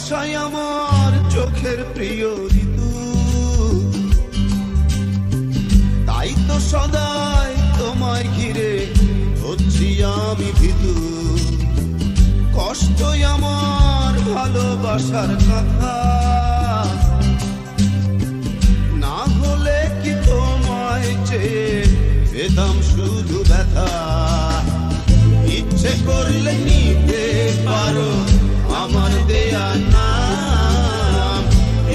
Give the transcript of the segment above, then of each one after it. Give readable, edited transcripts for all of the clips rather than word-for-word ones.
বর্ষায় আমার চোখের প্রিয় ঋতু, তাই তো সদাই তোমায় ঘিরে হচ্ছি আমি ভীতু। কষ্টই আমার ভালোবাসার কথা, না হলে কি তোমায় চেয়ে পেতাম শুধু ব্যথা। ইচ্ছে করলে নিতে পারো আমার দেয়া নাম,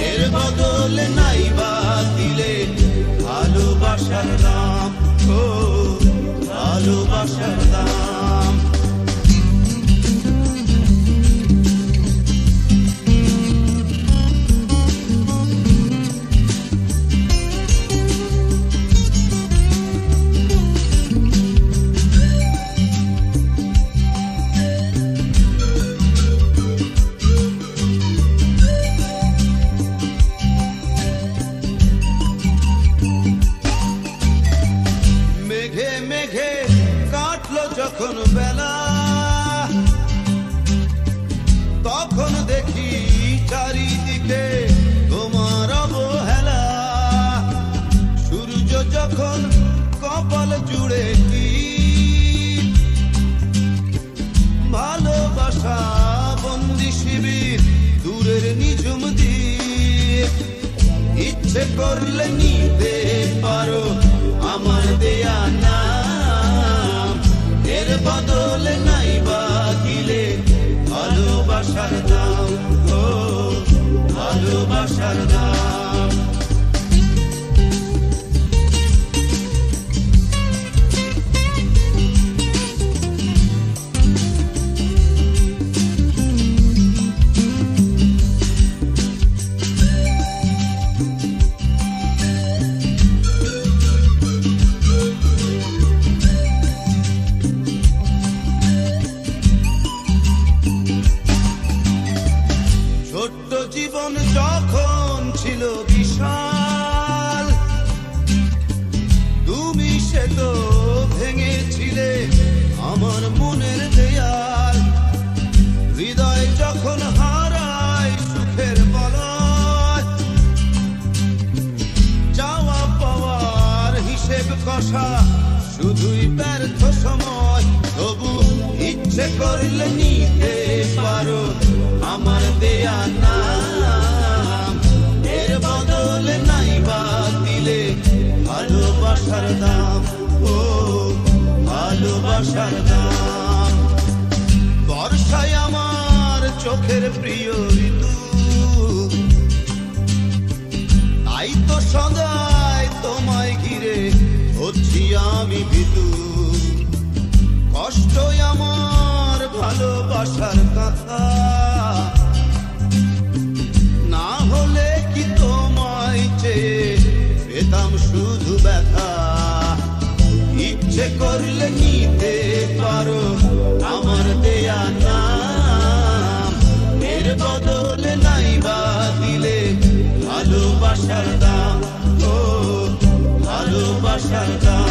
এর বদলে নাই বা দিলে ভালোবাসার দাম, ও ভালোবাসার দাম। মেঘে মেঘে কাটলো যখন বেলা, তখন দেখি চারিদিকে তোমার অবহেলা। সূর্য যখন কপাল জুড়ে কি ভালোবাসা বন্দি শিবির দূরের নিঝুম দ্বীপ। ইচ্ছে করলে নিতে পারো আমার দেয়া নাম, এর বদলে নাই বা দিলে ভালোবাসার দাম, ও ভালোবাসার দাম। ছোট্ট জীবন যখন ছিল বিশাল, তুমি সে তো ভেঙেছিলে আমার মনের দেয়াল। হৃদয় যখন হারায় সুখের বলয়, চাওয়া পাওয়ার হিসেব কষা শুধুই ব্যর্থ সময়। তবু ইচ্ছে করলে নিতে পারো আমার দেয়া নাম, এর বদলে নাই বা দিলে ভালোবাসার দাম, ও ভালোবাসার দাম। বর্ষায় আমার চোখের প্রিয় ঋতু, তাই তো সদাই তোমায় ঘিরে হচ্ছি আমি ভীতু। কষ্টই আমার ভালোবাসার কথা, না হলে কি তোমায় চেয়ে পেতাম শুধু ব্যথা। ইচ্ছে করলে নিতে পারো আমার দেয়া নাম, এর বদলে নাই বা দিলে ভালোবাসার দাম, ও ভালোবাসার দাম।